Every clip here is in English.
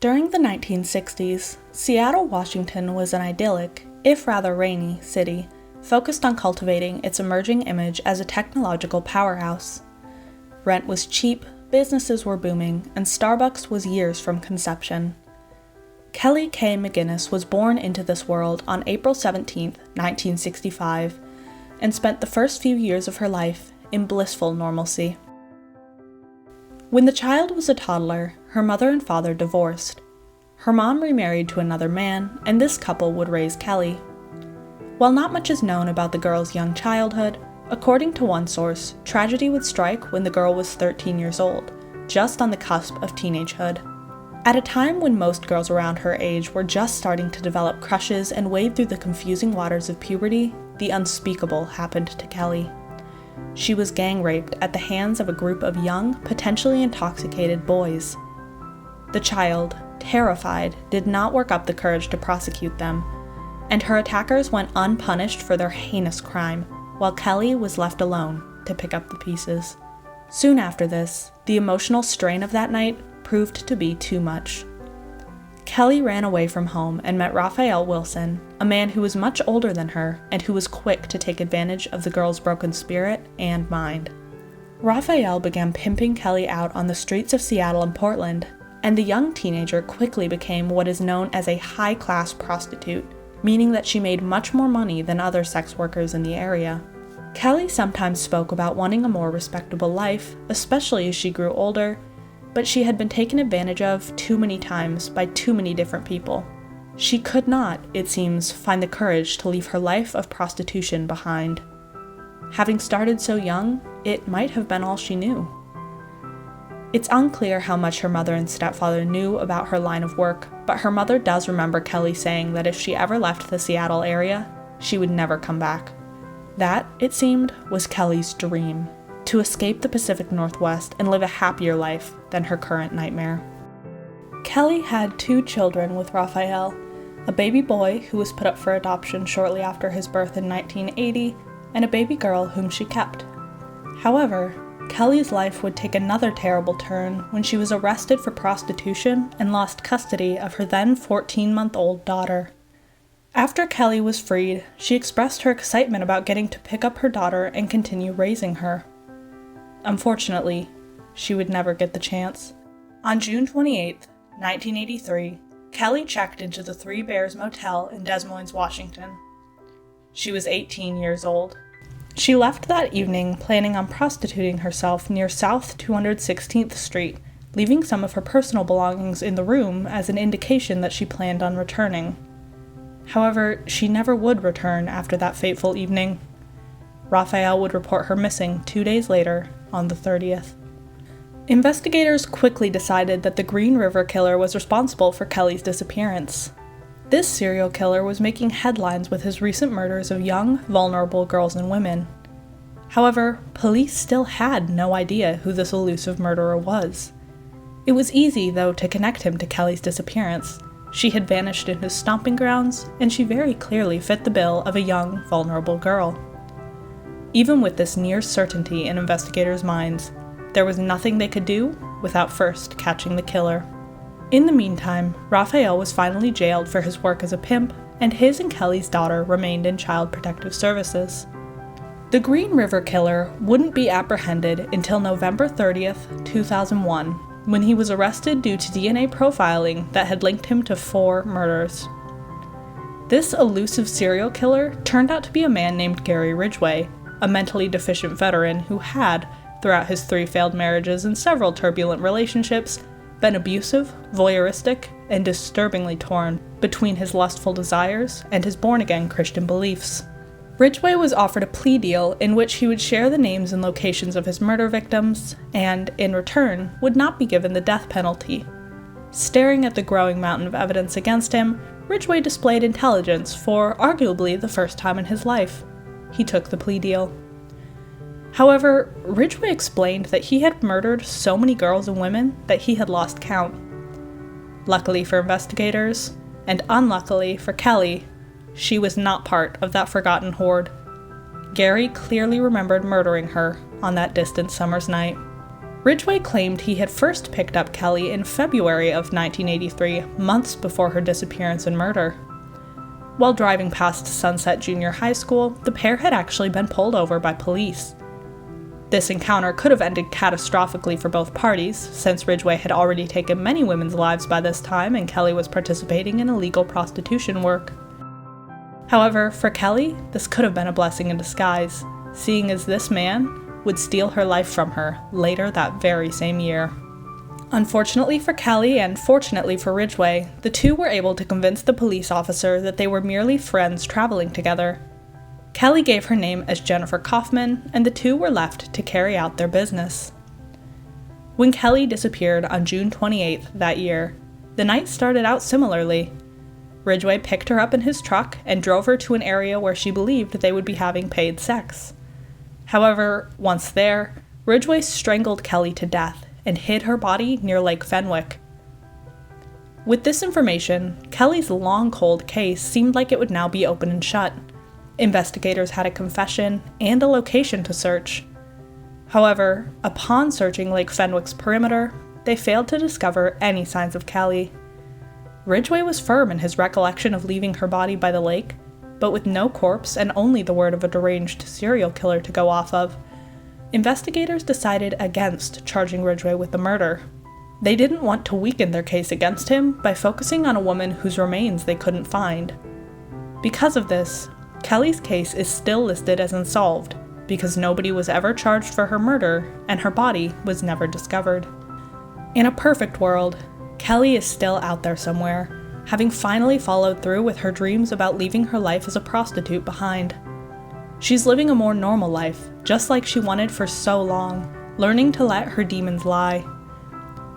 During the 1960s, Seattle, Washington was an idyllic, if rather rainy, city focused on cultivating its emerging image as a technological powerhouse. Rent was cheap, businesses were booming, and Starbucks was years from conception. Keli Kay McGinness was born into this world on April 17, 1965, and spent the first few years of her life in blissful normalcy. When the child was a toddler, her mother and father divorced. Her mom remarried to another man, and this couple would raise Keli. While not much is known about the girl's young childhood, according to one source, tragedy would strike when the girl was 13 years old, just on the cusp of teenagehood. At a time when most girls around her age were just starting to develop crushes and wade through the confusing waters of puberty, the unspeakable happened to Keli. She was gang raped at the hands of a group of young, potentially intoxicated boys. The child, terrified, did not work up the courage to prosecute them, and her attackers went unpunished for their heinous crime, while Keli was left alone to pick up the pieces. Soon after this, the emotional strain of that night proved to be too much. Keli ran away from home and met Raphael Wilson, a man who was much older than her and who was quick to take advantage of the girl's broken spirit and mind. Raphael began pimping Keli out on the streets of Seattle and Portland, and the young teenager quickly became what is known as a high-class prostitute, meaning that she made much more money than other sex workers in the area. Keli sometimes spoke about wanting a more respectable life, especially as she grew older, but she had been taken advantage of too many times by too many different people. She could not, it seems, find the courage to leave her life of prostitution behind. Having started so young, it might have been all she knew. It's unclear how much her mother and stepfather knew about her line of work, but her mother does remember Keli saying that if she ever left the Seattle area, she would never come back. That, it seemed, was Keli's dream, to escape the Pacific Northwest and live a happier life than her current nightmare. Keli had 2 children with Raphael, a baby boy who was put up for adoption shortly after his birth in 1980, and a baby girl whom she kept. However, Keli's life would take another terrible turn when she was arrested for prostitution and lost custody of her then 14-month-old daughter. After Keli was freed, she expressed her excitement about getting to pick up her daughter and continue raising her. Unfortunately, she would never get the chance. On June 28, 1983, Keli checked into the Three Bears Motel in Des Moines, Washington. She was 18 years old. She left that evening planning on prostituting herself near South 216th Street, leaving some of her personal belongings in the room as an indication that she planned on returning. However, she never would return after that fateful evening. Raphael would report her missing 2 days later, on the 30th. Investigators quickly decided that the Green River Killer was responsible for Keli's disappearance. This serial killer was making headlines with his recent murders of young, vulnerable girls and women. However, police still had no idea who this elusive murderer was. It was easy, though, to connect him to Keli's disappearance. She had vanished in his stomping grounds, and she very clearly fit the bill of a young, vulnerable girl. Even with this near certainty in investigators' minds, there was nothing they could do without first catching the killer. In the meantime, Raphael was finally jailed for his work as a pimp, and his and Keli's daughter remained in Child Protective Services. The Green River Killer wouldn't be apprehended until November 30th, 2001, when he was arrested due to DNA profiling that had linked him to 4 murders. This elusive serial killer turned out to be a man named Gary Ridgway, a mentally deficient veteran who had, throughout his 3 failed marriages and several turbulent relationships, been abusive, voyeuristic, and disturbingly torn between his lustful desires and his born-again Christian beliefs. Ridgway was offered a plea deal in which he would share the names and locations of his murder victims, and, in return, would not be given the death penalty. Staring at the growing mountain of evidence against him, Ridgway displayed intelligence for, arguably, the first time in his life. He took the plea deal. However, Ridgway explained that he had murdered so many girls and women that he had lost count. Luckily for investigators, and unluckily for Keli, she was not part of that forgotten horde. Gary clearly remembered murdering her on that distant summer's night. Ridgway claimed he had first picked up Keli in February of 1983, months before her disappearance and murder. While driving past Sunset Junior High School, the pair had actually been pulled over by police. This encounter could have ended catastrophically for both parties, since Ridgway had already taken many women's lives by this time and Keli was participating in illegal prostitution work. However, for Keli, this could have been a blessing in disguise, seeing as this man would steal her life from her later that very same year. Unfortunately for Keli and fortunately for Ridgway, the two were able to convince the police officer that they were merely friends traveling together. Keli gave her name as Jennifer Kaufman, and the two were left to carry out their business. When Keli disappeared on June 28th that year, the night started out similarly. Ridgway picked her up in his truck and drove her to an area where she believed they would be having paid sex. However, once there, Ridgway strangled Keli to death and hid her body near Lake Fenwick. With this information, Keli's long cold case seemed like it would now be open and shut. Investigators had a confession and a location to search. However, upon searching Lake Fenwick's perimeter, they failed to discover any signs of Keli. Ridgway was firm in his recollection of leaving her body by the lake, but with no corpse and only the word of a deranged serial killer to go off of, investigators decided against charging Ridgway with the murder. They didn't want to weaken their case against him by focusing on a woman whose remains they couldn't find. Because of this, Keli's case is still listed as unsolved, because nobody was ever charged for her murder and her body was never discovered. In a perfect world, Keli is still out there somewhere, having finally followed through with her dreams about leaving her life as a prostitute behind. She's living a more normal life, just like she wanted for so long, learning to let her demons lie.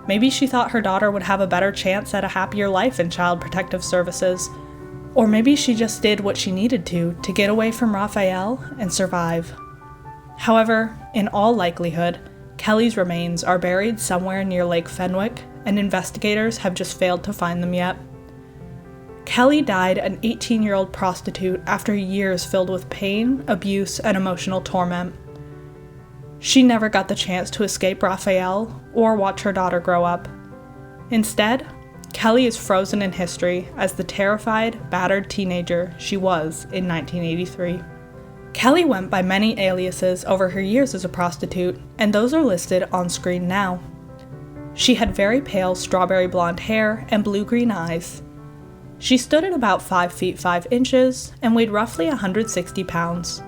Maybe she thought her daughter would have a better chance at a happier life in Child Protective Services, or maybe she just did what she needed to get away from Raphael and survive. However, in all likelihood, Keli's remains are buried somewhere near Lake Fenwick, and investigators have just failed to find them yet. Keli died an 18-year-old prostitute after years filled with pain, abuse, and emotional torment. She never got the chance to escape Raphael or watch her daughter grow up. Instead, Keli is frozen in history as the terrified, battered teenager she was in 1983. Keli went by many aliases over her years as a prostitute, and those are listed on screen now. She had very pale strawberry blonde hair and blue-green eyes. She stood at about 5 feet 5 inches and weighed roughly 160 pounds.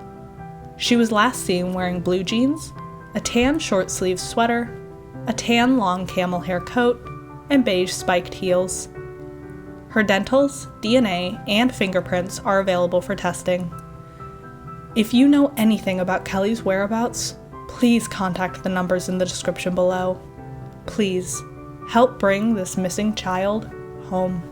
She was last seen wearing blue jeans, a tan short-sleeved sweater, a tan long camel hair coat, and beige spiked heels. Her dentals, DNA, and fingerprints are available for testing. If you know anything about Keli's whereabouts, please contact the numbers in the description below. Please, help bring this missing child home.